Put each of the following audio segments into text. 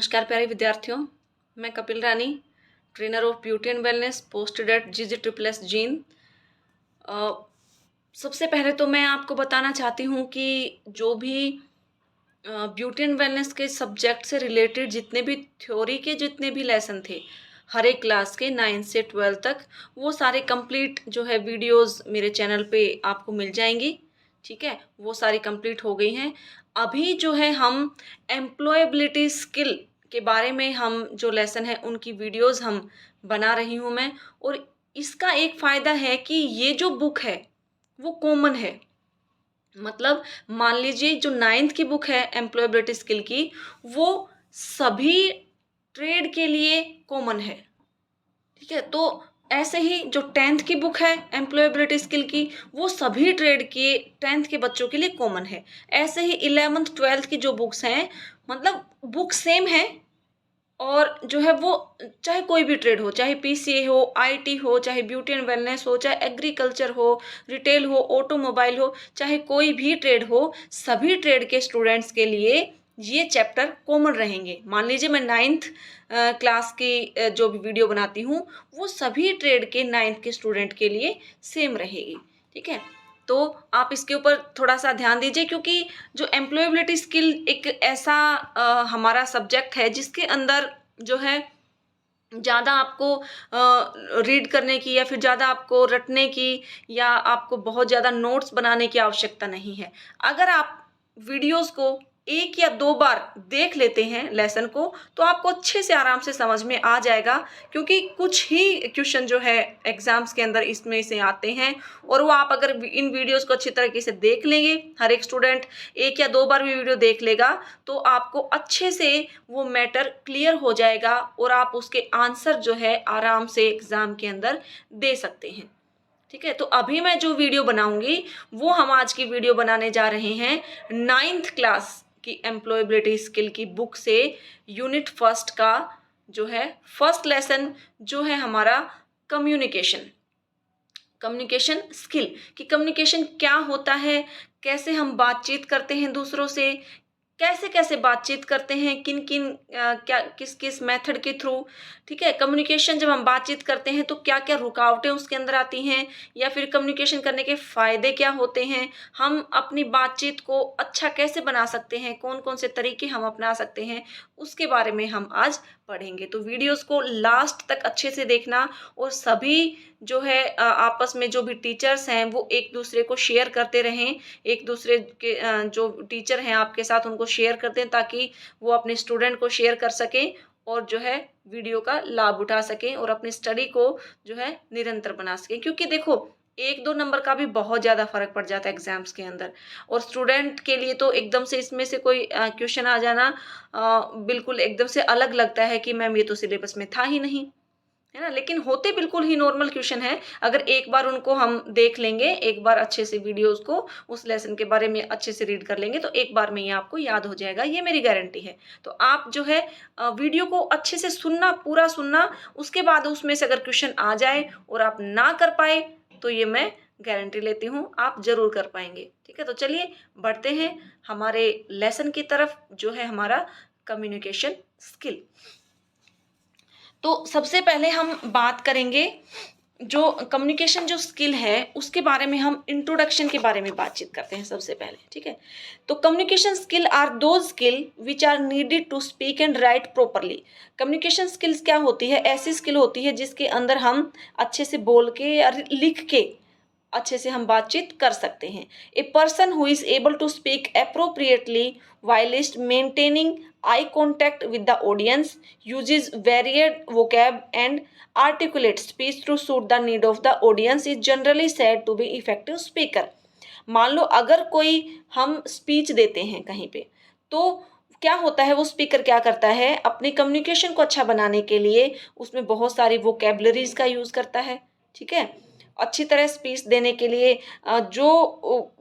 नमस्कार प्यारे विद्यार्थियों, मैं Kapil Rani, trainer of beauty and wellness, posted at GG++ जीन। सबसे पहले तो मैं आपको बताना चाहती हूँ कि जो भी ब्यूटी एंड वेलनेस के सब्जेक्ट से रिलेटेड जितने भी थ्योरी के जितने भी लेसन थे, हर एक क्लास के 9 से 12 तक, वो सारे कंप्लीट जो है वीडियोस मेरे चैनल पे आपको मिल जाएंगी। ठीक है, वो सारी कंप्लीट हो गई हैं। अभी जो है हम एम्प्लॉयबिलिटी स्किल के बारे में हम जो लेसन है उनकी वीडियोस हम बना रही हूँ मैं। और इसका एक फ़ायदा है कि ये जो बुक है वो कॉमन है। मतलब मान लीजिए जो 9th की बुक है एम्प्लॉयबिलिटी स्किल की, वो सभी ट्रेड के लिए कॉमन है। ठीक है, तो ऐसे ही जो 10th की बुक है एम्प्लॉयबिलिटी स्किल की, वो सभी ट्रेड के 10th के बच्चों के लिए कॉमन है। ऐसे ही 11th 12th की जो बुक्स हैं, मतलब बुक सेम है और जो है वो चाहे कोई भी ट्रेड हो, चाहे PCA हो, IT हो, चाहे ब्यूटी एंड वेलनेस हो, चाहे एग्रीकल्चर हो, रिटेल हो, ऑटोमोबाइल हो, चाहे कोई भी ट्रेड हो, सभी ट्रेड के स्टूडेंट्स के लिए ये चैप्टर कॉमन रहेंगे। मान लीजिए मैं 9th क्लास की जो भी वीडियो बनाती हूँ, वो सभी ट्रेड के 9th के स्टूडेंट के लिए सेम रहेगी। ठीक है, तो आप इसके ऊपर थोड़ा सा ध्यान दीजिए, क्योंकि जो एम्प्लॉयबिलिटी स्किल एक ऐसा हमारा सब्जेक्ट है जिसके अंदर जो है ज़्यादा आपको रीड करने की या फिर ज़्यादा आपको रटने की या आपको बहुत ज़्यादा नोट्स बनाने की आवश्यकता नहीं है। अगर आप वीडियोस को 1 या 2 बार देख लेते हैं लेसन को, तो आपको अच्छे से आराम से समझ में आ जाएगा, क्योंकि कुछ ही क्वेश्चन जो है एग्जाम्स के अंदर इसमें से आते हैं। और वो आप अगर इन वीडियोस को अच्छी तरीके से देख लेंगे, हर एक स्टूडेंट 1 या 2 बार भी वीडियो देख लेगा, तो आपको अच्छे से वो मैटर क्लियर हो जाएगा और आप उसके आंसर जो है आराम से एग्जाम के अंदर दे सकते हैं। ठीक है, तो अभी मैं जो वीडियो बनाऊंगी वो हम आज की वीडियो बनाने जा रहे हैं 9th क्लास की एम्प्लॉयबिलिटी स्किल की बुक से, यूनिट फर्स्ट का जो है फर्स्ट लेसन जो है हमारा कम्युनिकेशन स्किल। कि कम्युनिकेशन क्या होता है, कैसे हम बातचीत करते हैं दूसरों से, कैसे कैसे बातचीत करते हैं, किन किन क्या किस किस मेथड के थ्रू। ठीक है, कम्युनिकेशन जब हम बातचीत करते हैं तो क्या क्या रुकावटें उसके अंदर आती हैं, या फिर कम्युनिकेशन करने के फ़ायदे क्या होते हैं, हम अपनी बातचीत को अच्छा कैसे बना सकते हैं, कौन कौन से तरीके हम अपना सकते हैं, उसके बारे में हम आज पढ़ेंगे। तो वीडियोस को लास्ट तक अच्छे से देखना, और सभी जो है आपस में जो भी टीचर्स हैं वो एक दूसरे को शेयर करते रहें, एक दूसरे के जो टीचर हैं आपके साथ उनको शेयर कर दें, ताकि वो अपने स्टूडेंट को शेयर कर सकें और जो है वीडियो का लाभ उठा सकें और अपनी स्टडी को जो है निरंतर बना सकें। क्योंकि देखो 1-2 नंबर का भी बहुत ज़्यादा फर्क पड़ जाता है एग्जाम्स के अंदर, और स्टूडेंट के लिए तो एकदम से इसमें से कोई क्वेश्चन आ जाना बिल्कुल एकदम से अलग लगता है कि मैम ये तो सिलेबस में था ही नहीं, है ना। लेकिन होते बिल्कुल ही नॉर्मल क्वेश्चन है। अगर एक बार उनको हम देख लेंगे, एक बार अच्छे से वीडियोस को उस लेसन के बारे में अच्छे से रीड कर लेंगे, तो एक बार में ये आपको याद हो जाएगा, ये मेरी गारंटी है। तो आप जो है वीडियो को अच्छे से सुनना, पूरा सुनना, उसके बाद उसमें से अगर क्वेश्चन आ जाए और आप ना कर पाए, तो ये मैं गारंटी लेती हूँ आप जरूर कर पाएंगे। ठीक है, तो चलिए बढ़ते हैं हमारे लेसन की तरफ, जो है हमारा कम्युनिकेशन स्किल। तो सबसे पहले हम बात करेंगे जो कम्युनिकेशन जो स्किल है उसके बारे में, हम इंट्रोडक्शन के बारे में बातचीत करते हैं सबसे पहले। ठीक है, तो कम्युनिकेशन स्किल आर दो skill which are needed to speak and write properly. Communication skills क्या होती है, ऐसी स्किल होती है जिसके अंदर हम अच्छे से बोल के या लिख के अच्छे से हम बातचीत कर सकते हैं। A person who is able to speak appropriately whilst maintaining eye contact with the audience, uses varied vocab and articulate speech to suit the need of the audience, is generally said to be effective speaker। मान लो अगर कोई हम speech देते हैं कहीं पे, तो क्या होता है, वो स्पीकर क्या करता है, अपनी कम्युनिकेशन को अच्छा बनाने के लिए उसमें बहुत सारी वोकेबलरीज का यूज़ करता है। ठीक है, अच्छी तरह स्पीच देने के लिए जो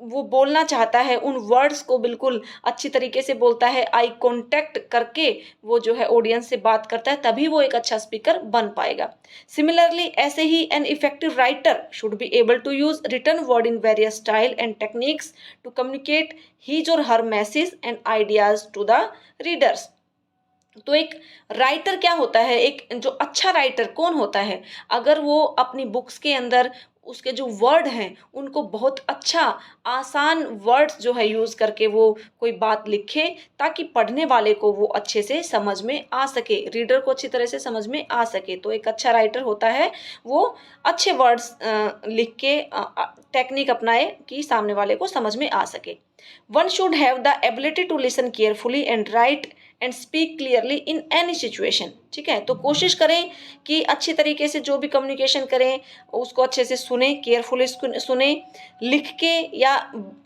वो बोलना चाहता है उन वर्ड्स को बिल्कुल अच्छी तरीके से बोलता है, आई कॉन्टैक्ट करके वो जो है ऑडियंस से बात करता है, तभी वो एक अच्छा स्पीकर बन पाएगा। सिमिलरली ऐसे ही an effective writer should be able to use written word in various style and techniques to communicate his or her message and ideas to the readers. तो एक राइटर क्या होता है, एक जो अच्छा राइटर कौन होता है, अगर वो अपनी बुक्स के अंदर उसके जो वर्ड हैं उनको बहुत अच्छा आसान वर्ड्स जो है यूज़ करके वो कोई बात लिखे, ताकि पढ़ने वाले को वो अच्छे से समझ में आ सके, रीडर को अच्छी तरह से समझ में आ सके। तो एक अच्छा राइटर होता है वो अच्छे वर्ड्स लिख के टेक्निक अपनाए कि सामने वाले को समझ में आ सके। One should have the ability to listen carefully and write and speak clearly in any situation. ठीक है, तो कोशिश करें कि अच्छी तरीके से जो भी कम्युनिकेशन करें उसको अच्छे से सुने, केयरफुली सुने, लिख के या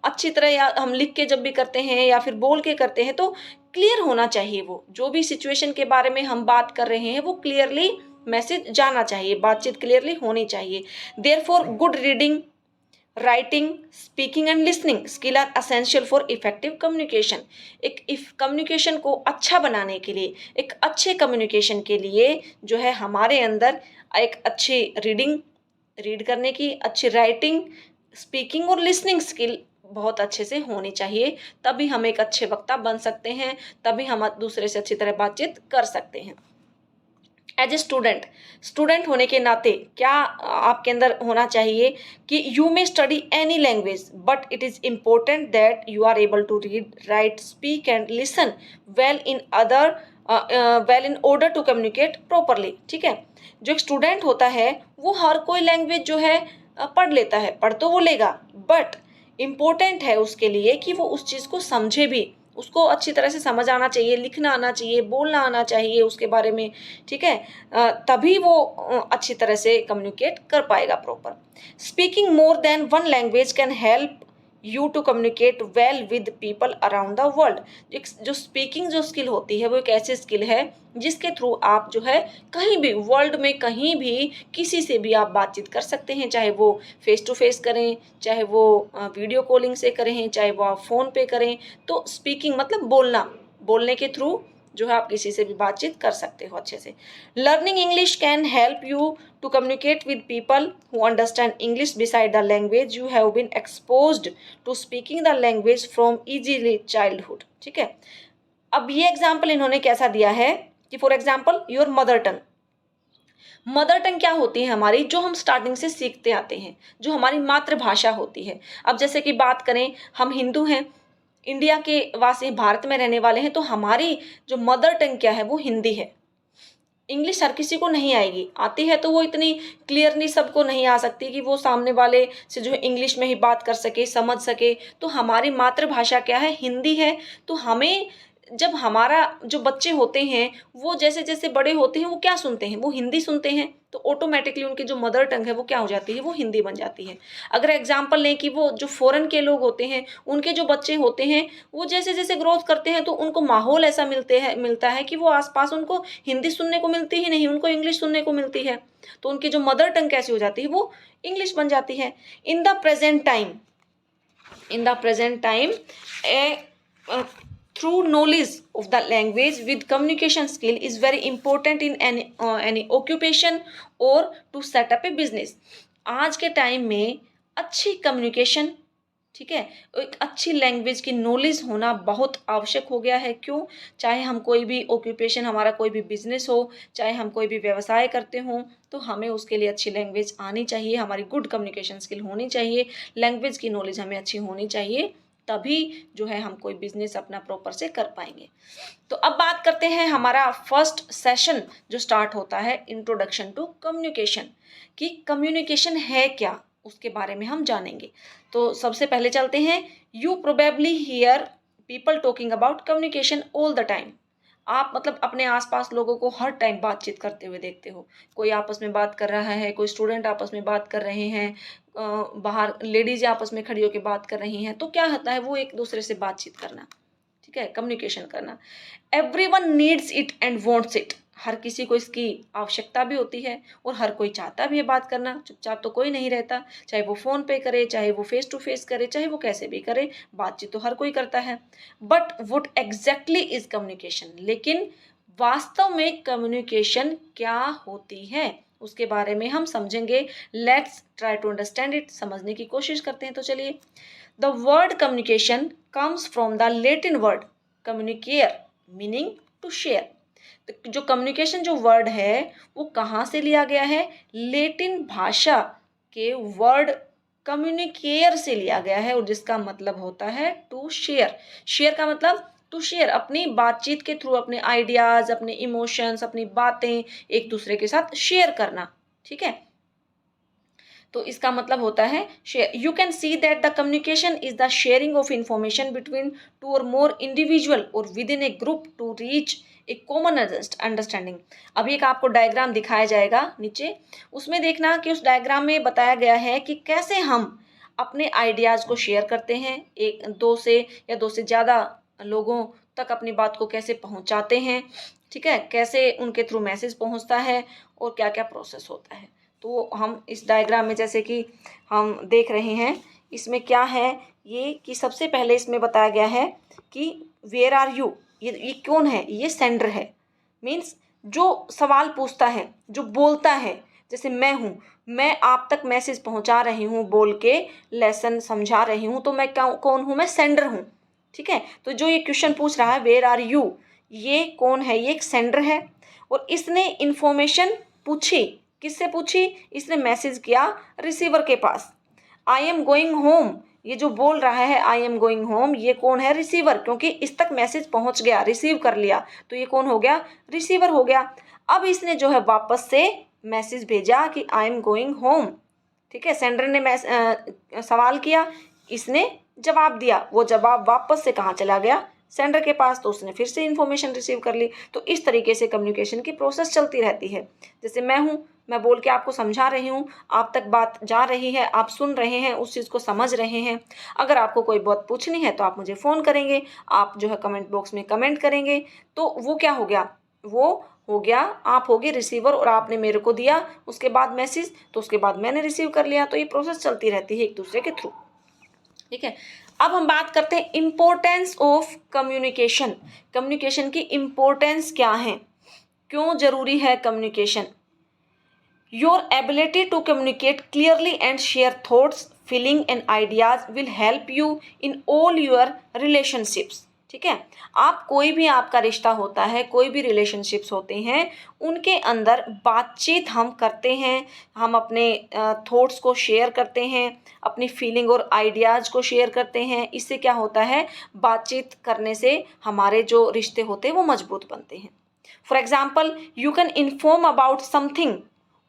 अच्छी तरह, या हम लिख के जब भी करते हैं या फिर बोल के करते हैं तो क्लियर होना चाहिए, वो जो भी सिचुएशन के बारे में हम बात कर रहे हैं वो क्लियरली मैसेज जाना चाहिए, बातचीत क्लियरली होनी चाहिए। Therefore good reading, writing, speaking and listening skill are essential for effective communication. एक इफ कम्युनिकेशन को अच्छा बनाने के लिए, एक अच्छे कम्युनिकेशन के लिए जो है हमारे अंदर एक अच्छी रीड करने की, अच्छी राइटिंग, स्पीकिंग और लिसनिंग स्किल बहुत अच्छे से होनी चाहिए। तभी हम एक अच्छे वक्ता बन सकते हैं, तभी हम दूसरे से अच्छी तरह बातचीत कर सकते हैं। एज ए स्टूडेंट होने के नाते क्या आपके अंदर होना चाहिए कि you may study any language but it is important that you are able to read, write, speak and listen well in order to communicate properly. ठीक है, जो एक स्टूडेंट होता है वो हर कोई लैंग्वेज जो है पढ़ लेता है, पढ़ तो वो लेगा, बट इम्पोर्टेंट है उसके लिए कि वो उस चीज़ को समझे भी, उसको अच्छी तरह से समझ आना चाहिए, लिखना आना चाहिए, बोलना आना चाहिए उसके बारे में। ठीक है, तभी वो अच्छी तरह से कम्युनिकेट कर पाएगा proper. Speaking more than one language can help you to communicate well with people around the world. जो स्पीकिंग जो स्किल होती है वो एक ऐसी स्किल है जिसके थ्रू आप जो है कहीं भी वर्ल्ड में कहीं भी किसी से भी आप बातचीत कर सकते हैं, चाहे वो फेस टू फेस करें, चाहे वो वीडियो कॉलिंग से करें, चाहे वो आप फ़ोन पे करें। तो स्पीकिंग मतलब बोलने के थ्रू जो है आप किसी से भी बातचीत कर सकते हो अच्छे से। Learning English can help you to communicate with people who understand English beside the language you have been exposed to speaking the language from easily childhood. ठीक है, अब ये एग्जाम्पल इन्होंने कैसा दिया है कि for example your mother tongue क्या होती है हमारी, जो हम स्टार्टिंग से सीखते आते हैं, जो हमारी मातृभाषा होती है। अब जैसे कि बात करें, हम हिंदू हैं, इंडिया के वासी, भारत में रहने वाले हैं, तो हमारी जो मदर टंग क्या है वो हिंदी है। इंग्लिश हर किसी को नहीं आएगी, आती है तो वो इतनी क्लियरली सबको नहीं आ सकती कि वो सामने वाले से जो है इंग्लिश में ही बात कर सके, समझ सके। तो हमारी मातृभाषा क्या है, हिंदी है। तो हमें जब हमारा जो बच्चे होते हैं वो जैसे जैसे बड़े होते हैं वो क्या सुनते हैं, वो हिंदी सुनते हैं, तो ऑटोमेटिकली उनकी जो मदर टंग है वो क्या हो जाती है, वो हिंदी बन जाती है। अगर एग्जाम्पल लें कि वो जो फॉरेन के लोग होते हैं उनके जो बच्चे होते हैं वो जैसे जैसे ग्रोथ करते हैं तो उनको माहौल ऐसा मिलता है कि वो आसपास उनको हिंदी सुनने को मिलती ही नहीं, उनको इंग्लिश सुनने को मिलती है। तो उनकी जो मदर टंग कैसी हो जाती है, वो इंग्लिश बन जाती है। In the present time through knowledge of the language with communication skill is very important in any occupation or to set up a business। आज के टाइम में अच्छी कम्युनिकेशन, ठीक है, एक अच्छी लैंग्वेज की नॉलेज होना बहुत आवश्यक हो गया है। क्यों? चाहे हम कोई भी ऑक्यूपेशन, हमारा कोई भी बिजनेस हो, चाहे हम कोई भी व्यवसाय करते हों, तो हमें उसके लिए अच्छी लैंग्वेज आनी चाहिए, हमारी गुड कम्युनिकेशन स्किल होनी चाहिए, लैंग्वेज की नॉलेज हमें अच्छी होनी चाहिए, तभी जो है हम कोई बिजनेस अपना प्रॉपर से कर पाएंगे। तो अब बात करते हैं हमारा फर्स्ट सेशन जो स्टार्ट होता है, इंट्रोडक्शन टू कम्युनिकेशन, कि कम्युनिकेशन है क्या, उसके बारे में हम जानेंगे। तो सबसे पहले चलते हैं, you probably here people talking about communication all the time. आप मतलब अपने आसपास लोगों को हर टाइम बातचीत करते हुए देखते हो, कोई आपस में बात कर रहा है, कोई स्टूडेंट आपस में बात कर रहे हैं, बाहर लेडीज आपस में खड़ी होकर बात कर रही हैं, तो क्या होता है, वो एक दूसरे से बातचीत करना, ठीक है, कम्युनिकेशन करना। Everyone needs it and wants it. हर किसी को इसकी आवश्यकता भी होती है और हर कोई चाहता भी है बात करना, चुपचाप तो कोई नहीं रहता, चाहे वो फ़ोन पे करे, चाहे वो फेस टू फेस करे, चाहे वो कैसे भी करे, बातचीत तो हर कोई करता है। But what exactly is communication, लेकिन वास्तव में कम्युनिकेशन क्या होती है उसके बारे में हम समझेंगे। Let's try to understand it, समझने की कोशिश करते हैं। तो चलिए, the word communication comes from the Latin word communicare meaning to share. तो जो कम्युनिकेशन जो वर्ड है वो कहाँ से लिया गया है? लेटिन भाषा के वर्ड कम्युनिकेयर से लिया गया है, और जिसका मतलब होता है टू शेयर। शेयर का मतलब टू शेयर, अपनी बातचीत के थ्रू अपने आइडियाज, अपने इमोशंस, अपनी बातें एक दूसरे के साथ शेयर करना। ठीक है, तो इसका मतलब होता है share. You can see that the communication is the sharing of information between two or more individual or within a group to reach a common understanding. अभी एक आपको डायग्राम दिखाया जाएगा नीचे, उसमें देखना कि उस डायग्राम में बताया गया है कि कैसे हम अपने आइडियाज़ को शेयर करते हैं, एक दो से या दो से ज़्यादा लोगों तक अपनी बात को कैसे पहुंचाते हैं। ठीक है, कैसे उनके थ्रू मैसेज पहुंचता है और क्या क्या प्रोसेस होता है। तो हम इस डायग्राम में जैसे कि हम देख रहे हैं, इसमें क्या है ये कि सबसे पहले इसमें बताया गया है कि वेयर आर यू, ये कौन है? ये सेंडर है। मीन्स जो सवाल पूछता है, जो बोलता है, जैसे मैं हूँ, मैं आप तक मैसेज पहुँचा रही हूँ, बोल के लेसन समझा रही हूँ, तो मैं कौन हूँ? मैं सेंडर हूँ। ठीक है, तो जो ये क्वेश्चन पूछ रहा है वेयर आर यू, ये कौन है? ये एक सेंडर है, और इसने इंफॉर्मेशन पूछी। किससे पूछी? इसने मैसेज किया रिसीवर के पास। आई एम गोइंग होम, ये जो बोल रहा है आई एम गोइंग होम, ये कौन है? रिसीवर, क्योंकि इस तक मैसेज पहुंच गया, रिसीव कर लिया, तो ये कौन हो गया? रिसीवर हो गया। अब इसने जो है वापस से मैसेज भेजा कि आई एम गोइंग होम। ठीक है, सेंडर ने सवाल किया, इसने जवाब दिया, वो जवाब वापस से कहाँ चला गया? सेंडर के पास, तो उसने फिर से इंफॉर्मेशन रिसीव कर ली। तो इस तरीके से कम्युनिकेशन की प्रोसेस चलती रहती है। जैसे मैं हूँ, मैं बोल के आपको समझा रही हूँ, आप तक बात जा रही है, आप सुन रहे हैं, उस चीज़ को समझ रहे हैं। अगर आपको कोई बात पूछनी है तो आप मुझे फ़ोन करेंगे, आप जो है कमेंट बॉक्स में कमेंट करेंगे, तो वो क्या हो गया? वो हो गया, आप होगे रिसीवर और आपने मेरे को दिया उसके बाद मैसेज, तो उसके बाद मैंने रिसीव कर लिया। तो ये प्रोसेस चलती रहती है एक दूसरे के थ्रू। ठीक है, अब हम बात करते हैं इम्पोर्टेंस ऑफ कम्युनिकेशन। कम्युनिकेशन की इम्पोर्टेंस क्या है, क्यों जरूरी है communication? Your ability to communicate clearly and share thoughts, feeling and ideas will help you in all your relationships. ठीक है, आप कोई भी आपका रिश्ता होता है, कोई भी रिलेशनशिप्स होते हैं, उनके अंदर बातचीत हम करते हैं, हम अपने थॉट्स को शेयर करते हैं, अपनी फीलिंग और आइडियाज़ को शेयर करते हैं। इससे क्या होता है? बातचीत करने से हमारे जो रिश्ते होते हैं वो मजबूत बनते हैं। For example, you can inform about something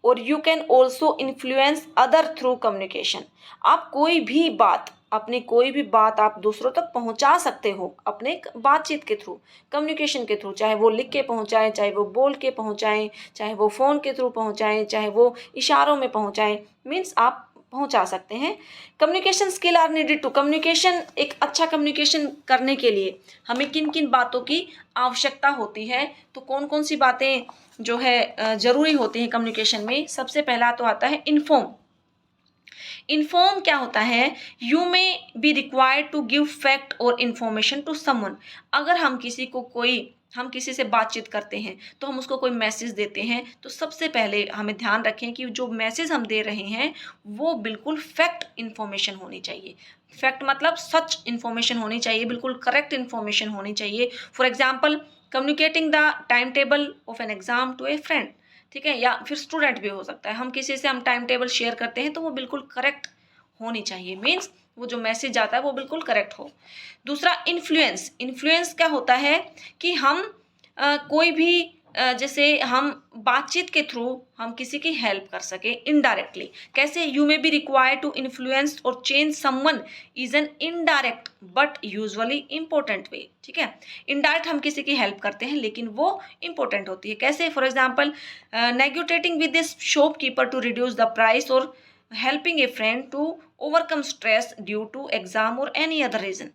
और you can also influence other through communication. आप कोई भी बात, अपनी कोई भी बात आप दूसरों तक पहुंचा सकते हो अपने बातचीत के थ्रू, कम्युनिकेशन के थ्रू, चाहे वो लिख के पहुंचाएं, चाहे वो बोल के पहुंचाएं, चाहे वो फ़ोन के थ्रू पहुंचाएं, चाहे वो इशारों में पहुंचाएं। मीन्स आप पहुंचा सकते हैं। Communication skill are needed to, communication, एक अच्छा कम्युनिकेशन करने के लिए हमें किन किन बातों की आवश्यकता होती है? तो कौन कौन सी बातें जो है ज़रूरी होती हैं कम्युनिकेशन में? सबसे पहला तो आता है इन्फॉर्म। इन्फॉर्म क्या होता है? You may be required to give fact or information to someone. अगर हम किसी से बातचीत करते हैं तो हम उसको कोई मैसेज देते हैं, तो सबसे पहले हमें ध्यान रखें कि जो मैसेज हम दे रहे हैं वो बिल्कुल फैक्ट इन्फॉर्मेशन होनी चाहिए। फैक्ट मतलब सच इन्फॉर्मेशन होनी चाहिए, बिल्कुल करेक्ट इन्फॉर्मेशन होनी चाहिए। For example, communicating the time table of an exam to a friend. ठीक है, या फिर स्टूडेंट भी हो सकता है, हम किसी से हम टाइम टेबल शेयर करते हैं तो वो बिल्कुल करेक्ट होनी चाहिए। मीन्स वो जो मैसेज आता है वो बिल्कुल करेक्ट हो। दूसरा इन्फ्लुएंस। इन्फ्लुएंस क्या होता है कि हम कोई भी जैसे हम बातचीत के थ्रू हम किसी की हेल्प कर सके इनडायरेक्टली। कैसे? You may be required to influence और change someone is an indirect but usually important way. ठीक है, इनडायरेक्ट हम किसी की हेल्प करते हैं लेकिन वो इंपॉर्टेंट होती है। कैसे? For example, negotiating with this shopkeeper to reduce the price और helping a friend to overcome stress due to exam और एनी अदर रीजन।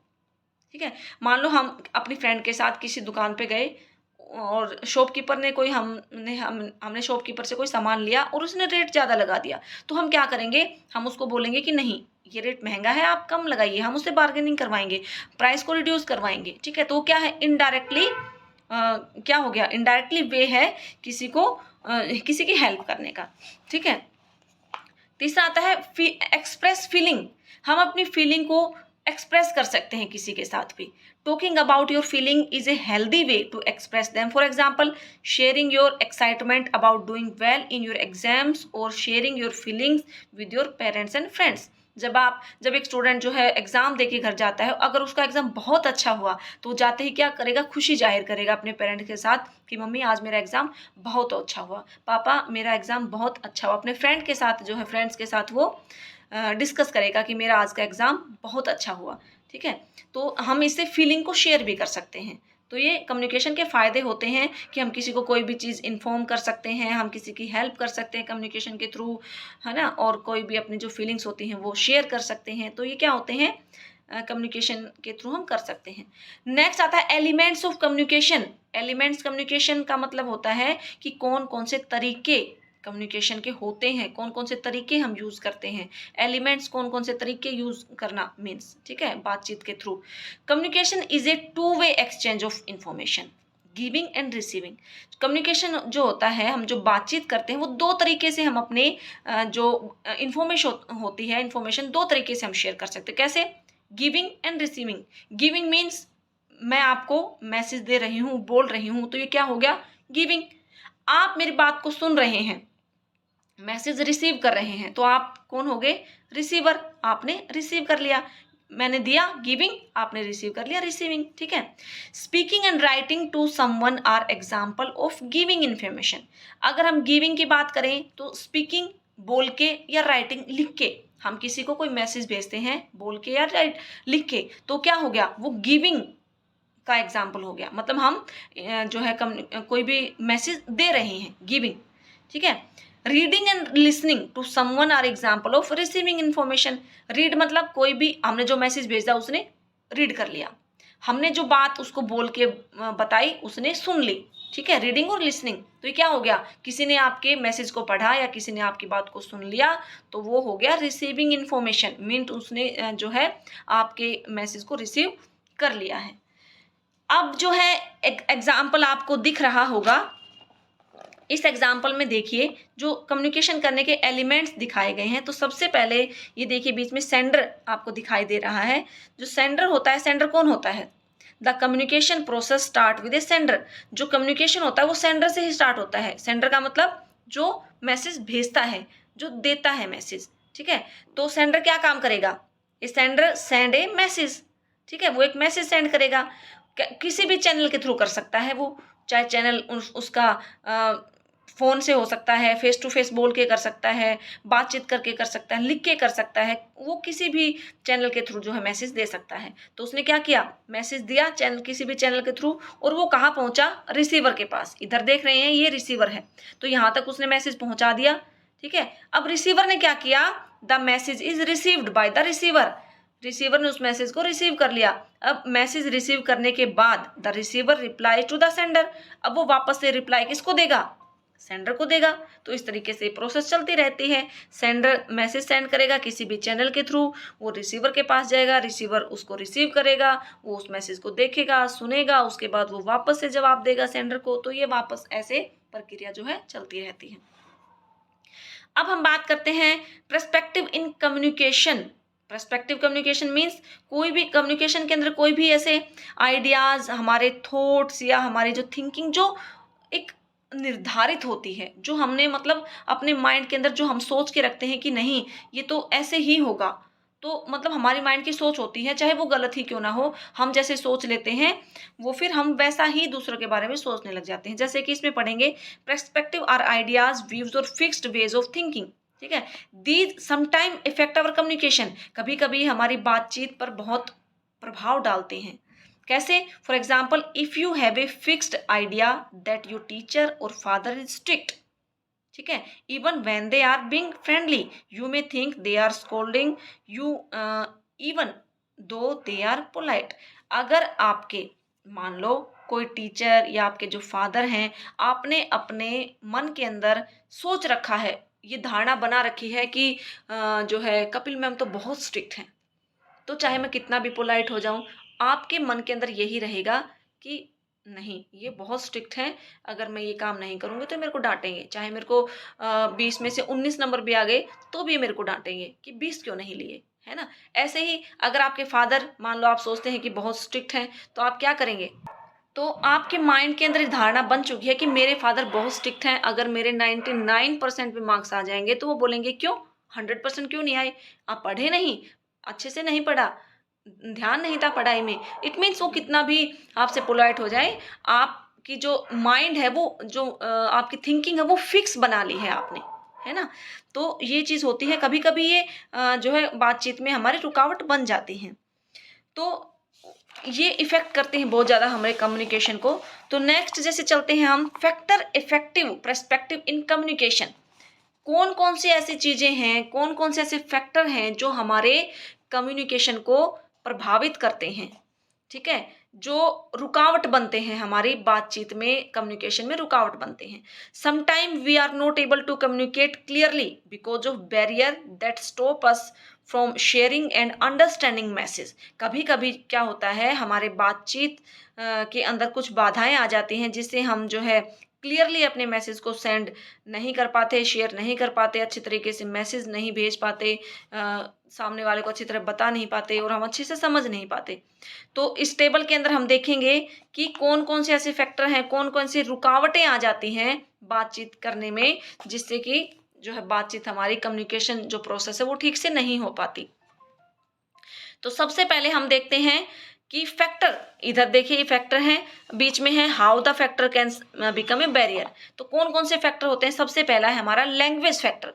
ठीक है, मान लो हम अपनी फ्रेंड के साथ किसी दुकान पे गए और शॉपकीपर ने कोई हमने शॉपकीपर से कोई सामान लिया और उसने रेट ज़्यादा लगा दिया, तो हम क्या करेंगे? हम उसको बोलेंगे कि नहीं, ये रेट महंगा है, आप कम लगाइए। हम उससे बार्गेनिंग करवाएंगे, प्राइस को रिड्यूस करवाएंगे। ठीक है, तो क्या है? इनडायरेक्टली क्या हो गया? इनडायरेक्टली वे है किसी की हेल्प करने का। ठीक है, तीसरा आता है एक्सप्रेस फीलिंग। हम अपनी फीलिंग को एक्सप्रेस कर सकते हैं किसी के साथ भी। Talking about your feeling is a healthy way to express them. For example, sharing your excitement about doing well in your exams और sharing your feelings with your parents and friends. जब एक स्टूडेंट जो है exam दे के घर जाता है, अगर उसका एग्जाम बहुत अच्छा हुआ तो जाते ही क्या करेगा, खुशी जाहिर करेगा अपने पेरेंट्स के साथ कि मम्मी आज मेरा एग्जाम बहुत अच्छा हुआ, पापा मेरा एग्जाम बहुत अच्छा हुआ। अपने फ्रेंड के साथ जो है, फ्रेंड्स के साथ वो डिस्कस करेगा कि मेरा आज का एग्ज़ाम बहुत अच्छा हुआ। ठीक है, तो हम इससे फीलिंग को शेयर भी कर सकते हैं। तो ये कम्युनिकेशन के फ़ायदे होते हैं कि हम किसी को कोई भी चीज़ इन्फॉर्म कर सकते हैं, हम किसी की हेल्प कर सकते हैं कम्युनिकेशन के थ्रू, है ना, और कोई भी अपनी जो फीलिंग्स होती हैं वो शेयर कर सकते हैं। तो ये क्या होते हैं, कम्युनिकेशन के थ्रू हम कर सकते हैं। नेक्स्ट आता है elements of communication. Elements communication का मतलब होता है कि कौन कौन से तरीके कम्युनिकेशन के होते हैं, कौन कौन से तरीके हम यूज़ करते हैं। एलिमेंट्स कौन कौन से तरीके यूज़ करना मीन्स, ठीक है, बातचीत के through. Communication is a two way exchange of information, giving and receiving. Communication जो होता है, हम जो बातचीत करते हैं वो दो तरीके से हम अपने जो इंफॉर्मेशन होती है, इंफॉर्मेशन दो तरीके से हम शेयर कर सकते हैं। कैसे? Giving and receiving. Giving means मैं आपको मैसेज दे रही हूँ, बोल रही हूँ, तो ये क्या हो गया, गिविंग। आप मेरी बात को सुन रहे हैं, मैसेज रिसीव कर रहे हैं, तो आप कौन हो गए, रिसीवर। आपने रिसीव कर लिया, मैंने दिया गिविंग, आपने रिसीव कर लिया रिसीविंग। ठीक है। Speaking and writing to someone are example of giving information. अगर हम गिविंग की बात करें तो स्पीकिंग बोल के या राइटिंग लिख के, हम किसी को कोई मैसेज भेजते हैं बोल के या राइट लिख के, तो क्या हो गया, वो गिविंग का एग्जाम्पल हो गया। मतलब हम जो है कोई भी मैसेज दे रहे हैं, गिविंग। ठीक है। Reading and listening to someone are example of receiving information. Read मतलब कोई भी हमने जो मैसेज भेजा उसने रीड कर लिया, हमने जो बात उसको बोल के बताई उसने सुन ली। ठीक है, रीडिंग और लिसनिंग। तो ये क्या हो गया, किसी ने आपके मैसेज को पढ़ा या किसी ने आपकी बात को सुन लिया, तो वो हो गया रिसीविंग इन्फॉर्मेशन, मीन्स उसने जो है आपके मैसेज को रिसीव कर लिया है। अब जो है एग्जाम्पल आपको दिख रहा होगा, इस एग्जाम्पल में देखिए जो कम्युनिकेशन करने के एलिमेंट्स दिखाए गए हैं। तो सबसे पहले ये देखिए बीच में सेंडर आपको दिखाई दे रहा है। जो सेंडर होता है, सेंडर कौन होता है, the communication process start with A sender. जो कम्युनिकेशन होता है वो सेंडर से ही स्टार्ट होता है। सेंडर का मतलब जो मैसेज भेजता है, जो देता है मैसेज। ठीक है, तो सेंडर क्या काम करेगा, ए सेंडर सेंड ए मैसेज। ठीक है, वो एक मैसेज सेंड करेगा, किसी भी चैनल के थ्रू कर सकता है वो, चाहे चैनल उसका फ़ोन से हो सकता है, फेस टू फेस बोल के कर सकता है, बातचीत करके कर सकता है, लिख के कर सकता है, वो किसी भी चैनल के थ्रू जो है मैसेज दे सकता है। तो उसने क्या किया, मैसेज दिया चैनल, किसी भी चैनल के थ्रू, और वो कहाँ पहुँचा, रिसीवर के पास। इधर देख रहे हैं ये रिसीवर है, तो यहाँ तक उसने मैसेज पहुँचा दिया। ठीक है, अब रिसीवर ने क्या किया, the message is received by the receiver. Receiver ने उस मैसेज को रिसीव कर लिया। अब मैसेज रिसीव करने के बाद the receiver reply to the sender. अब वो वापस से रिप्लाई किसको देगा, सेंडर को देगा। तो इस तरीके से प्रोसेस चलती रहती है। सेंडर मैसेज सेंड करेगा किसी भी चैनल के थ्रू, वो रिसीवर के पास जाएगा, रिसीवर उसको रिसीव करेगा, वो उस मैसेज को देखेगा, सुनेगा, उसके बाद वो वापस से जवाब देगा सेंडर को। तो ये वापस ऐसे प्रक्रिया जो है चलती रहती है। अब हम बात करते हैं perspective in communication. Perspective communication means कोई भी कम्युनिकेशन के अंदर कोई भी ऐसे आइडियाज़, हमारे थॉट्स या हमारी जो थिंकिंग जो एक निर्धारित होती है, जो हमने मतलब अपने माइंड के अंदर जो हम सोच के रखते हैं कि नहीं ये तो ऐसे ही होगा, तो मतलब हमारी माइंड की सोच होती है, चाहे वो गलत ही क्यों ना हो, हम जैसे सोच लेते हैं वो फिर हम वैसा ही दूसरों के बारे में सोचने लग जाते हैं। जैसे कि इसमें पढ़ेंगे, पर्सपेक्टिव आर आइडियाज, व्यूज और फिक्स्ड वेज ऑफ थिंकिंग। ठीक है, these sometime affect our communication. कभी कभी हमारी बातचीत पर बहुत प्रभाव डालते हैं। कैसे? For example, if you have a fixed idea that your teacher or father is strict, ठीक है, even when they are being friendly you may think they are scolding you, even though they are polite. अगर आपके, मान लो कोई teacher या आपके जो father हैं, आपने अपने मन के अंदर सोच रखा है, ये धारणा बना रखी है कि जो है कपिल मैम तो बहुत स्ट्रिक्ट हैं, तो चाहे मैं कितना भी पोलाइट हो जाऊं, आपके मन के अंदर यही रहेगा कि नहीं ये बहुत स्ट्रिक्ट हैं, अगर मैं ये काम नहीं करूँगी तो मेरे को डांटेंगे, चाहे मेरे को 20 में से 19 नंबर भी आ गए तो भी मेरे को डांटेंगे कि 20 क्यों नहीं लिए, है ना? ऐसे ही अगर आपके फादर मान लो आप सोचते हैं कि बहुत स्ट्रिक्ट हैं, तो आप क्या करेंगे? तो आपके माइंड के अंदर ये धारणा बन चुकी है कि मेरे फादर बहुत स्ट्रिक्ट हैं, अगर मेरे 99% पे मार्क्स आ जाएँगे तो वो बोलेंगे क्यों? 100% क्यों नहीं आए? आप पढ़े नहीं, अच्छे से नहीं पढ़ा, ध्यान नहीं था पढ़ाई में। इट मीन्स वो कितना भी आपसे पोलाइट हो जाए, आपकी जो माइंड है वो जो आपकी थिंकिंग है वो फिक्स बना ली है आपने, है ना? तो ये चीज़ होती है, कभी-कभी ये जो है बातचीत में हमारी रुकावट बन जाती हैं। तो ये इफ़ेक्ट करते हैं बहुत ज़्यादा हमारे कम्युनिकेशन को। तो नेक्स्ट जैसे चलते हैं हम, factor effective perspective in communication. कौन-कौन सी ऐसी चीज़ें हैं, कौन-कौन से ऐसे फैक्टर हैं जो हमारे कम्युनिकेशन को प्रभावित करते हैं, ठीक है? जो रुकावट बनते हैं हमारी बातचीत में, कम्युनिकेशन में रुकावट बनते हैं। Sometime we are not able to communicate clearly because of barrier that stop us from sharing and understanding message. कभी-कभी क्या होता है, हमारे बातचीत के अंदर कुछ बाधाएँ आ जाती हैं जिससे हम जो है क्लियरली अपने मैसेज को सेंड नहीं कर पाते, शेयर नहीं कर पाते, अच्छी तरीके से मैसेज नहीं भेज पाते, सामने वाले को अच्छी तरह बता नहीं पाते और हम अच्छे से समझ नहीं पाते। तो इस टेबल के अंदर हम देखेंगे कि कौन-कौन से ऐसे फैक्टर हैं, कौन-कौन सी रुकावटें आ जाती हैं बातचीत करने में, जिससे कि जो है बातचीत हमारी कम्युनिकेशन जो प्रोसेस है वो ठीक से नहीं हो पाती। तो सबसे पहले हम देखते हैं कि फैक्टर, इधर देखिए ये फैक्टर है, बीच में है how the factor can become a barrier. तो कौन कौन से फैक्टर होते हैं? सबसे पहला है हमारा लैंग्वेज फैक्टर।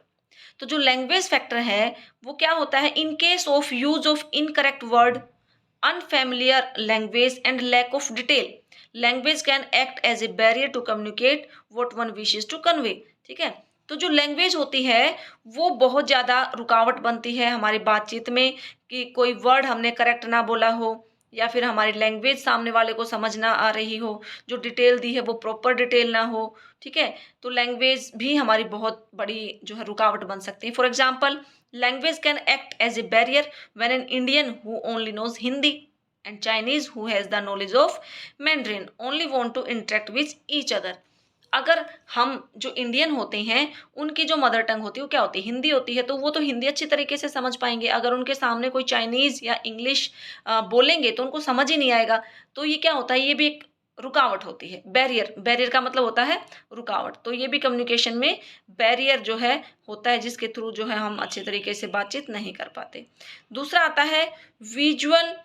तो जो लैंग्वेज फैक्टर है वो क्या होता है? In case of use of incorrect word, unfamiliar language and lack of detail, language can act as a barrier to communicate what one wishes to convey. ठीक है, तो जो लैंग्वेज होती है वो बहुत ज़्यादा रुकावट बनती है हमारी बातचीत में, कि कोई वर्ड हमने करेक्ट ना बोला हो, या फिर हमारी लैंग्वेज सामने वाले को समझ ना आ रही हो, जो डिटेल दी है वो प्रॉपर डिटेल ना हो। ठीक है, तो लैंग्वेज भी हमारी बहुत बड़ी जो है रुकावट बन सकती है। For example, language can act as a barrier when an Indian who only knows Hindi and Chinese who has the knowledge of Mandarin only want to interact with each other. अगर हम जो इंडियन होते हैं उनकी जो मदर टंग होती है वो क्या होती है? हिंदी होती है, तो वो तो हिंदी अच्छी तरीके से समझ पाएंगे। अगर उनके सामने कोई चाइनीज या इंग्लिश बोलेंगे तो उनको समझ ही नहीं आएगा। तो ये क्या होता है? ये भी एक रुकावट होती है। बैरियर, बैरियर का मतलब होता है रुकावट। तो ये भी कम्युनिकेशन में बैरियर जो है होता है, जिसके थ्रू जो है हम अच्छे तरीके से बातचीत नहीं कर पाते। दूसरा आता है विजुअल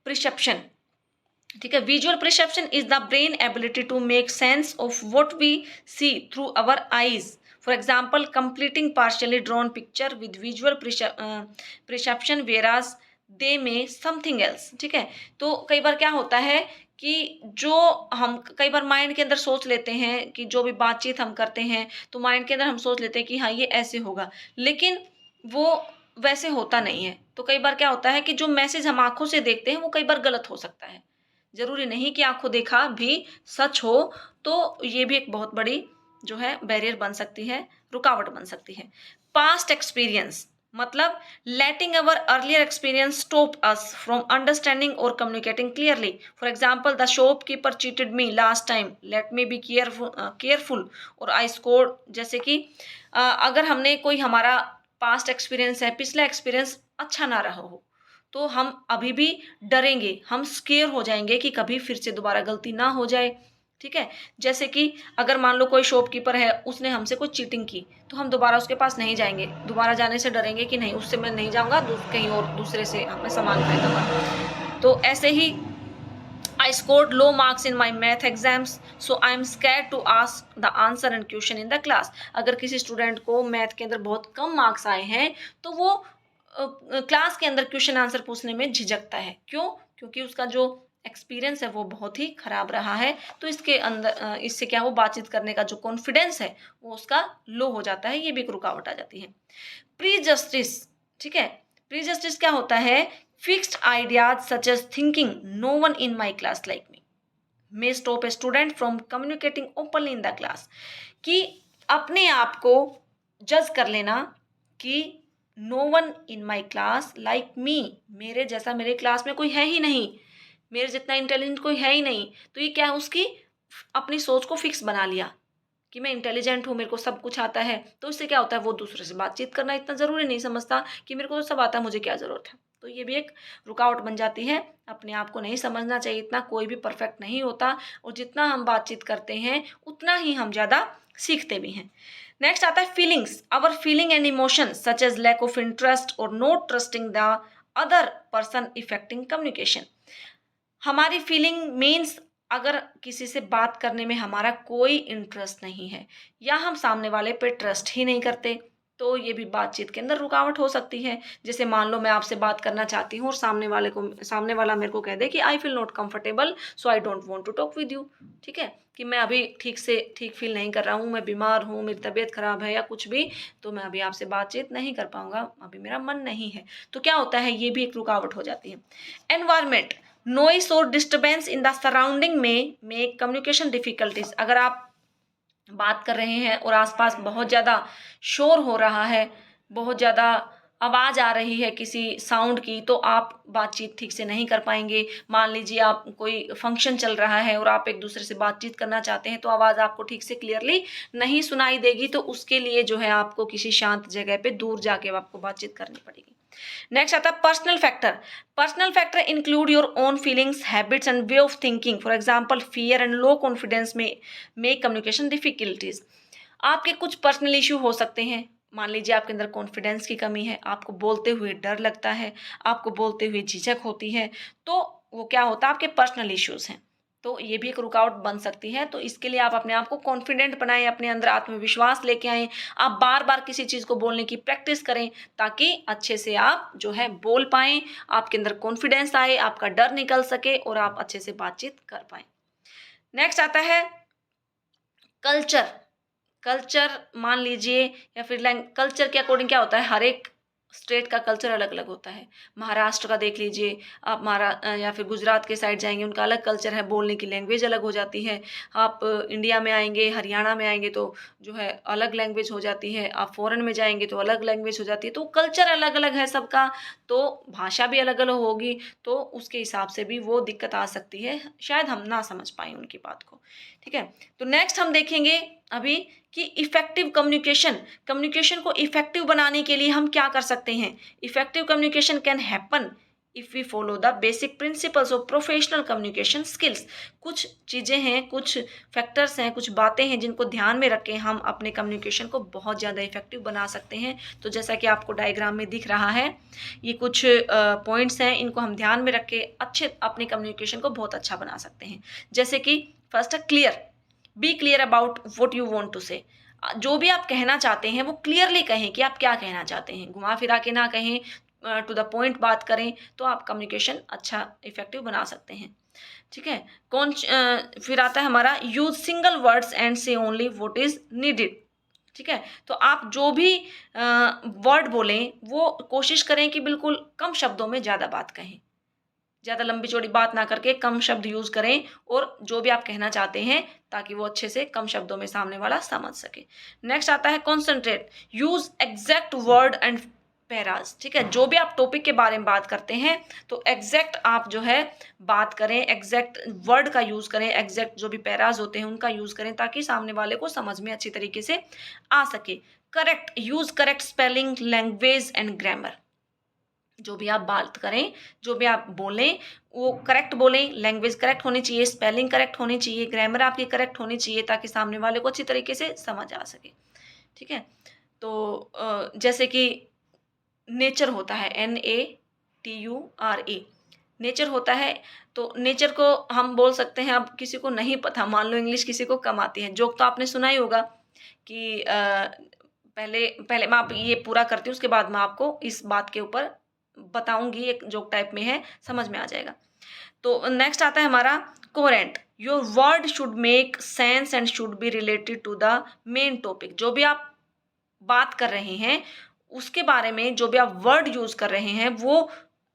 प्रिसेप्शन। ठीक है, visual perception is the brain ability to make sense of what we see through our eyes. For example, completing partially drawn picture with visual perception whereas they may something else. ठीक है, तो कई बार क्या होता है कि जो हम कई बार माइंड के अंदर सोच लेते हैं कि जो भी बातचीत हम करते हैं, तो माइंड के अंदर हम सोच लेते हैं कि हाँ ये ऐसे होगा, लेकिन वो वैसे होता नहीं है। तो कई बार क्या होता है कि जो मैसेज हम आंखों से देखते हैं वो कई बार गलत हो सकता है। ज़रूरी नहीं कि आँखों देखा भी सच हो, तो ये भी एक बहुत बड़ी जो है बैरियर बन सकती है, रुकावट बन सकती है। पास्ट एक्सपीरियंस मतलब letting our earlier experience stop us from understanding और communicating clearly. For example, the shopkeeper cheated me last time, let me be careful और आई स्कोर्ड। जैसे कि अगर हमने कोई हमारा पास्ट एक्सपीरियंस है, पिछला एक्सपीरियंस अच्छा ना रहा हो, तो हम अभी भी डरेंगे, हम स्केयर हो जाएंगे कि कभी फिर से दोबारा गलती ना हो जाए। ठीक है, जैसे कि अगर मान लो कोई शॉपकीपर है, उसने हमसे कुछ चीटिंग की, तो हम दोबारा उसके पास नहीं जाएंगे, दोबारा जाने से डरेंगे कि नहीं, उससे मैं नहीं जाऊंगा, कहीं और दूसरे से मैं सामान खरीदूंगा। तो ऐसे ही I scored low marks in my math exams, so I am scared to ask the answer and question in the class. अगर किसी स्टूडेंट को मैथ के अंदर बहुत कम मार्क्स आए हैं, तो वो क्लास के अंदर क्वेश्चन आंसर पूछने में झिझकता है। क्यों? क्योंकि उसका जो एक्सपीरियंस है वो बहुत ही खराब रहा है। तो इसके अंदर इससे क्या, वो बातचीत करने का जो कॉन्फिडेंस है वो उसका लो हो जाता है। ये भी एक रुकावट आ जाती है। प्री जस्टिस, ठीक है, प्री जस्टिस क्या होता है? Fixed ideas such as thinking no one in my class like me may stop a student from communicating openly in the class. कि अपने आप को जज कर लेना कि no one in my class like me, मेरे जैसा मेरे क्लास में कोई है ही नहीं, मेरे जितना इंटेलिजेंट कोई है ही नहीं। तो ये क्या है? उसकी अपनी सोच को फिक्स बना लिया कि मैं इंटेलिजेंट हूँ, मेरे को सब कुछ आता है, तो इससे क्या होता है वो दूसरे से बातचीत करना इतना ज़रूरी नहीं समझता कि मेरे को तो सब आता है, मुझे क्या ज़रूरत है। तो ये भी एक रुकावट बन जाती है। अपने आप को नहीं समझना चाहिए इतना, कोई भी परफेक्ट नहीं होता और जितना हम बातचीत करते हैं उतना ही हम ज़्यादा सीखते भी हैं। नेक्स्ट आता है feelings. Our feeling and emotion such as lack of interest और not trusting the other person affecting communication. हमारी फीलिंग मीन्स अगर किसी से बात करने में हमारा कोई इंटरेस्ट नहीं है या हम सामने वाले पे ट्रस्ट ही नहीं करते, तो ये भी बातचीत के अंदर रुकावट हो सकती है। जैसे मान लो मैं आपसे बात करना चाहती हूँ और सामने वाला मेरे को कह दे कि I feel not comfortable so I don't want to talk with you. ठीक है, कि मैं अभी ठीक फील नहीं कर रहा हूँ, मैं बीमार हूँ, मेरी तबीयत खराब है या कुछ भी, तो मैं अभी आपसे बातचीत नहीं कर पाऊंगा, अभी मेरा मन नहीं है। तो क्या होता है, ये भी एक रुकावट हो जाती है। एनवायरमेंट, नॉइस और डिस्टर्बेंस इन द सराउंडिंग में मेक कम्युनिकेशन डिफिकल्टीज। अगर आप बात कर रहे हैं और आसपास बहुत ज़्यादा शोर हो रहा है, बहुत ज़्यादा आवाज़ आ रही है किसी साउंड की, तो आप बातचीत ठीक से नहीं कर पाएंगे। मान लीजिए आप कोई फंक्शन चल रहा है और आप एक दूसरे से बातचीत करना चाहते हैं, तो आवाज़ आपको ठीक से क्लियरली नहीं सुनाई देगी, तो उसके लिए जो है आपको किसी शांत जगह पे दूर जाके आपको बातचीत करनी पड़ेगी। नेक्स्ट आता है personal factor. Personal factor include your own feelings, habits and way of thinking. For example fear and low confidence में मेक कम्युनिकेशन डिफिकल्टीज। आपके कुछ पर्सनल इश्यू हो सकते हैं। मान लीजिए आपके अंदर कॉन्फिडेंस की कमी है, आपको बोलते हुए डर लगता है, आपको बोलते हुए झिझक होती है, तो वो क्या होता है, आपके पर्सनल इश्यूज हैं। तो ये भी एक रुकावट बन सकती है। तो इसके लिए आप अपने आप को कॉन्फिडेंट बनाएं, अपने अंदर आत्मविश्वास लेके आएं। आप बार बार किसी चीज़ को बोलने की प्रैक्टिस करें ताकि अच्छे से आप जो है बोल पाएं, आपके अंदर कॉन्फिडेंस आए, आपका डर निकल सके और आप अच्छे से बातचीत कर पाएं। नेक्स्ट आता है कल्चर। कल्चर मान लीजिए या फिर कल्चर के अकॉर्डिंग क्या होता है, हर एक स्टेट का कल्चर अलग अलग होता है। महाराष्ट्र का देख लीजिए आप, या फिर गुजरात के साइड जाएंगे, उनका अलग कल्चर है, बोलने की लैंग्वेज अलग हो जाती है। आप इंडिया में आएंगे, हरियाणा में आएंगे तो जो है अलग लैंग्वेज हो जाती है। आप फॉरेन में जाएंगे तो अलग लैंग्वेज हो जाती है। तो कल्चर अलग अलग है सबका, तो भाषा भी अलग अलग होगी, तो उसके हिसाब से भी वो दिक्कत आ सकती है, शायद हम ना समझ पाए उनकी बात को। ठीक है, तो नेक्स्ट हम देखेंगे अभी कि इफेक्टिव कम्युनिकेशन को इफेक्टिव बनाने के लिए हम क्या कर सकते हैं। Effective communication can happen if we follow the basic principles of professional communication skills. कुछ चीज़ें हैं, कुछ फैक्टर्स हैं, कुछ बातें हैं जिनको ध्यान में रख के हम अपने कम्युनिकेशन को बहुत ज़्यादा इफेक्टिव बना सकते हैं। तो जैसा कि आपको डायग्राम में दिख रहा है, ये कुछ पॉइंट्स हैं, इनको हम ध्यान में रख के अच्छे अपने कम्युनिकेशन को बहुत अच्छा बना सकते हैं। जैसे कि फर्स्ट है clear, be clear about what you want to say. जो भी आप कहना चाहते हैं वो क्लियरली कहें कि आप क्या कहना चाहते हैं, घुमा फिरा के ना कहें, टू द पॉइंट बात करें, तो आप कम्युनिकेशन अच्छा इफेक्टिव बना सकते हैं। ठीक है, फिर आता है हमारा यूज सिंगल वर्ड्स एंड से ओनली व्हाट इज नीडेड। ठीक है, तो आप जो भी वर्ड बोलें वो कोशिश करें कि बिल्कुल कम शब्दों में ज़्यादा बात कहें, ज़्यादा लंबी चौड़ी बात ना करके कम शब्द यूज़ करें और जो भी आप कहना चाहते हैं ताकि वो अच्छे से कम शब्दों में सामने वाला समझ सके। नेक्स्ट आता है concentrate, use exact word and paras. ठीक है, जो भी आप टॉपिक के बारे में बात करते हैं तो एग्जैक्ट आप जो है बात करें, एग्जैक्ट वर्ड का यूज़ करें, एग्जैक्ट जो भी पैराज होते हैं उनका यूज़ करें ताकि सामने वाले को समझ में अच्छी तरीके से आ सके। Correct, use correct spelling, language and grammar. जो भी आप बात करें, जो भी आप बोलें वो करेक्ट बोलें, लैंग्वेज करेक्ट होनी चाहिए, स्पेलिंग करेक्ट होनी चाहिए, ग्रामर आपकी करेक्ट होनी चाहिए ताकि सामने वाले को अच्छी तरीके से समझ आ सके। ठीक है, तो जैसे कि नेचर होता है, NATURA, नेचर होता है, तो नेचर को हम बोल सकते हैं, अब किसी को नहीं पता, मान लो इंग्लिश किसी को कम आती है, जोक तो आपने सुना ही होगा कि पहले मैं आप ये पूरा करती हूँ, उसके बाद मैं आपको इस बात के ऊपर बताऊंगी, एक जोक टाइप में है, समझ में आ जाएगा। तो नेक्स्ट आता है हमारा coherent, your word should make sense and should be related to the main topic. जो भी आप बात कर रहे हैं उसके बारे में, जो भी आप वर्ड यूज कर रहे हैं वो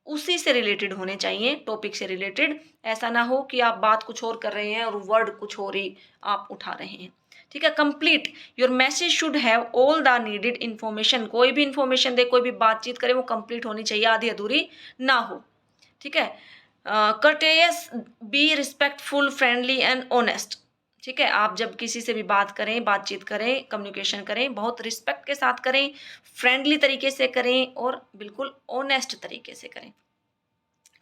उसी से रिलेटेड होने चाहिए, टॉपिक से रिलेटेड। ऐसा ना हो कि आप बात कुछ और कर रहे हैं और वर्ड कुछ और ही आप उठा रहे हैं। ठीक है, complete, your message should have all the needed information. कोई भी इन्फॉर्मेशन दे, कोई भी बातचीत करे, वो कंप्लीट होनी चाहिए, आधी अधूरी ना हो। ठीक है, courteous, be respectful, friendly and honest. ठीक है, आप जब किसी से भी बात करें, बातचीत करें, कम्युनिकेशन करें, बहुत रिस्पेक्ट के साथ करें, फ्रेंडली तरीके से करें और बिल्कुल ऑनेस्ट तरीके से करें।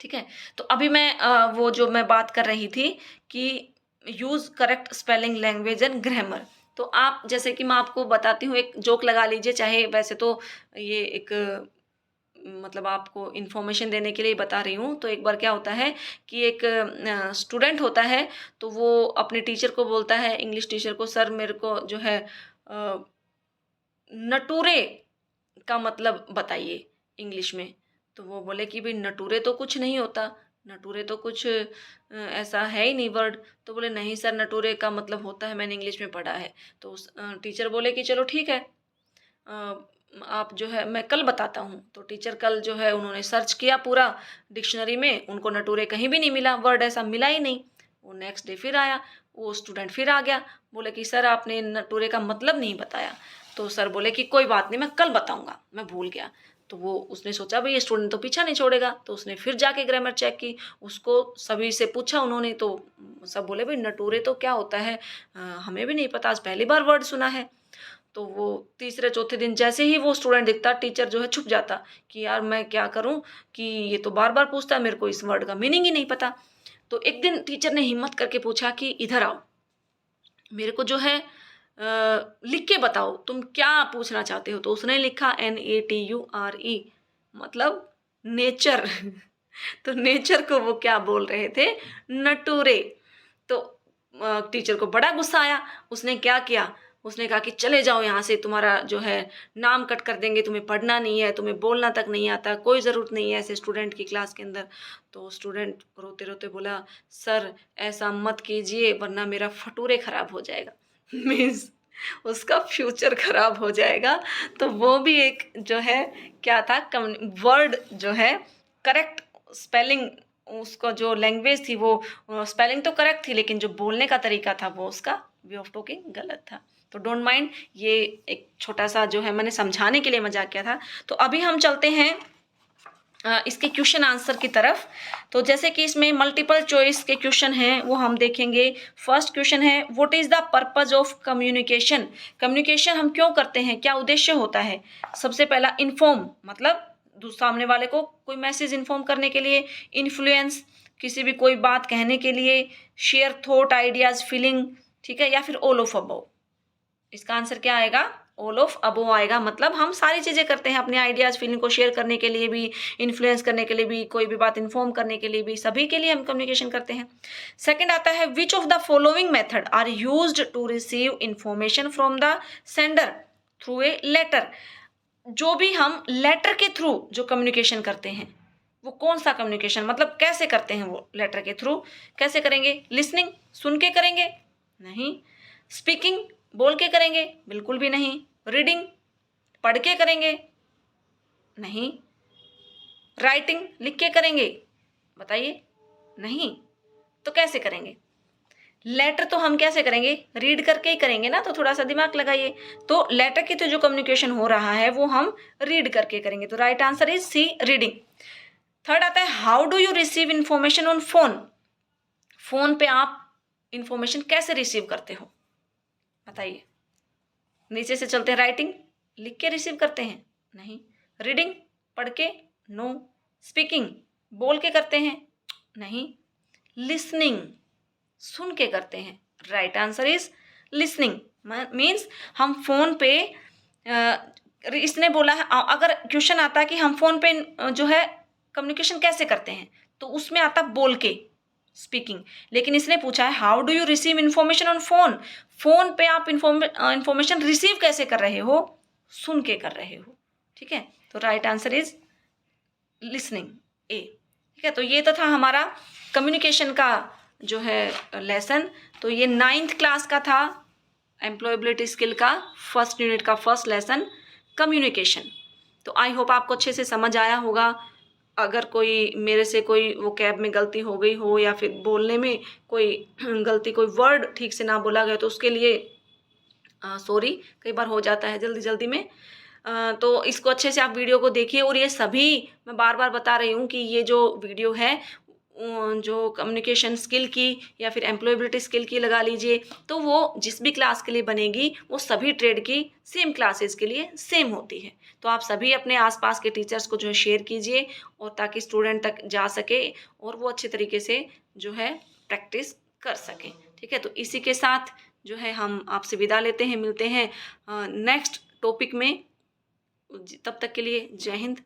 ठीक है, तो अभी मैं वो जो मैं बात कर रही थी कि use correct spelling, language and grammar. तो आप, जैसे कि मैं आपको बताती हूँ, एक जोक लगा लीजिए, चाहे वैसे तो ये एक मतलब आपको इन्फॉर्मेशन देने के लिए बता रही हूँ। तो एक बार क्या होता है कि एक स्टूडेंट होता है, तो वो अपने टीचर को बोलता है, इंग्लिश टीचर को, सर मेरे को जो है नटूरे का मतलब बताइए इंग्लिश में। तो वो बोले कि भाई नटूरे तो कुछ नहीं होता, नटूरे तो कुछ ऐसा है ही नहीं वर्ड। तो बोले नहीं सर, नटूरे का मतलब होता है, मैंने इंग्लिश में पढ़ा है। तो उस टीचर बोले कि चलो ठीक है, आप जो है मैं कल बताता हूँ। तो टीचर कल जो है उन्होंने सर्च किया पूरा डिक्शनरी में, उनको नटूरे कहीं भी नहीं मिला, वर्ड ऐसा मिला ही नहीं। वो नेक्स्ट डे फिर आया, वो स्टूडेंट फिर आ गया, बोले कि सर आपने नटूरे का मतलब नहीं बताया। तो सर बोले कि कोई बात नहीं, मैं कल बताऊंगा, मैं भूल गया। तो वो उसने सोचा भाई ये स्टूडेंट तो पीछा नहीं छोड़ेगा, तो उसने फिर जाके ग्रामर चेक की, उसको सभी से पूछा उन्होंने। तो सब बोले भाई नटूरे तो क्या होता है, हमें भी नहीं पता, आज पहली बार वर्ड सुना है। तो वो तीसरे चौथे दिन जैसे ही वो स्टूडेंट दिखता, टीचर जो है छुप जाता कि यार मैं क्या करूं, कि ये तो बार बार पूछता है, मेरे को इस वर्ड का मीनिंग ही नहीं पता। तो एक दिन टीचर ने हिम्मत करके पूछा कि इधर आओ, मेरे को जो है लिख के बताओ तुम क्या पूछना चाहते हो। तो उसने लिखा NATURE, मतलब नेचर। तो नेचर को वो क्या बोल रहे थे, नटूरे। तो टीचर को बड़ा गुस्सा आया, उसने क्या किया, उसने कहा कि चले जाओ यहाँ से, तुम्हारा जो है नाम कट कर देंगे, तुम्हें पढ़ना नहीं है, तुम्हें बोलना तक नहीं आता, कोई ज़रूरत नहीं है ऐसे स्टूडेंट की क्लास के अंदर। तो स्टूडेंट रोते रोते बोला, सर ऐसा मत कीजिए वरना मेरा फटूरे खराब हो जाएगा। मीन्स उसका फ्यूचर खराब हो जाएगा। तो वो भी एक जो है क्या था, वर्ड जो है करेक्ट स्पेलिंग, उसको जो लैंग्वेज थी वो स्पेलिंग तो करेक्ट थी, लेकिन जो बोलने का तरीका था वो उसका वे ऑफ टॉकिंग गलत था। तो डोंट माइंड, ये एक छोटा सा जो है मैंने समझाने के लिए मजाक किया था। तो अभी हम चलते हैं इसके क्वेश्चन आंसर की तरफ। तो जैसे कि इसमें मल्टीपल चॉइस के क्वेश्चन हैं वो हम देखेंगे। फर्स्ट क्वेश्चन है, what is the purpose of communication. Communication हम क्यों करते हैं, क्या उद्देश्य होता है। सबसे पहला इन्फॉर्म, मतलब सामने वाले को कोई मैसेज इन्फॉर्म करने के लिए। इन्फ्लुएंस, किसी भी कोई बात कहने के लिए। शेयर थॉट, आइडियाज, फीलिंग, ठीक है, या फिर ऑल ऑफ अबव। इसका आंसर क्या आएगा, ऑल ऑफ अबव आएगा। मतलब हम सारी चीजें करते हैं अपने आइडियाज फीलिंग को शेयर करने के लिए भी, इन्फ्लुएंस करने के लिए भी, कोई भी बात इन्फॉर्म करने के लिए भी, सभी के लिए हम कम्युनिकेशन करते हैं। सेकंड आता है, which of the following method are used to receive information from the sender through a letter. जो भी हम लेटर के थ्रू जो कम्युनिकेशन करते हैं वो कौन सा कम्युनिकेशन, मतलब कैसे करते हैं वो लेटर के थ्रू, कैसे करेंगे। लिसनिंग, सुन के करेंगे, नहीं। स्पीकिंग, बोल के करेंगे, बिल्कुल भी नहीं। रीडिंग, पढ़ के करेंगे, नहीं। राइटिंग, लिख के करेंगे, बताइए, नहीं। तो कैसे करेंगे। लेटर तो हम कैसे करेंगे, रीड करके ही करेंगे ना, तो थोड़ा सा दिमाग लगाइए। तो लेटर की तो जो कम्युनिकेशन हो रहा है वो हम रीड करके करेंगे। तो right answer is C, reading. Third आता है, how do you receive information on phone. Phone पे आप इंफॉर्मेशन कैसे रिसीव करते हो, बताइए। नीचे से चलते हैं, राइटिंग, लिख के रिसीव करते हैं, नहीं। रीडिंग, पढ़ के, नो। स्पीकिंग, बोल के करते हैं, नहीं। लिसनिंग, सुन के करते हैं। Right answer is listening. Means हम फोन पे इसने बोला है, अगर क्वेश्चन आता है कि हम फोन पे जो है कम्युनिकेशन कैसे करते हैं, तो उसमें आता बोल के, स्पीकिंग। लेकिन इसने पूछा है how do you receive information on phone. Phone पे आप इंफॉर्मेशन रिसीव कैसे कर रहे हो, सुन के कर रहे हो, ठीक है। तो राइट आंसर इज लिसनिंग, ए, ठीक है। तो ये तो था हमारा कम्युनिकेशन का जो है लेसन। तो ये 9th क्लास का था, एम्प्लॉयबिलिटी स्किल का फर्स्ट यूनिट का फर्स्ट लेसन, कम्युनिकेशन। तो आई होप आपको अच्छे से समझ आया होगा। अगर कोई मेरे से कोई वोकैब में गलती हो गई हो या फिर बोलने में कोई गलती, कोई वर्ड ठीक से ना बोला गया, तो उसके लिए सॉरी, कई बार हो जाता है जल्दी जल्दी में। तो इसको अच्छे से आप वीडियो को देखिए। और ये सभी मैं बार बार बता रही हूँ कि ये जो वीडियो है जो कम्युनिकेशन स्किल की या फिर एम्प्लॉयबिलिटी स्किल की लगा लीजिए, तो वो जिस भी क्लास के लिए बनेगी वो सभी ट्रेड की सेम क्लासेस के लिए सेम होती है। तो आप सभी अपने आसपास के टीचर्स को जो है शेयर कीजिए, और ताकि स्टूडेंट तक जा सके और वो अच्छे तरीके से जो है प्रैक्टिस कर सकें। ठीक है, तो इसी के साथ जो है हम आपसे विदा लेते हैं, मिलते हैं नेक्स्ट टॉपिक में। तब तक के लिए जय हिंद,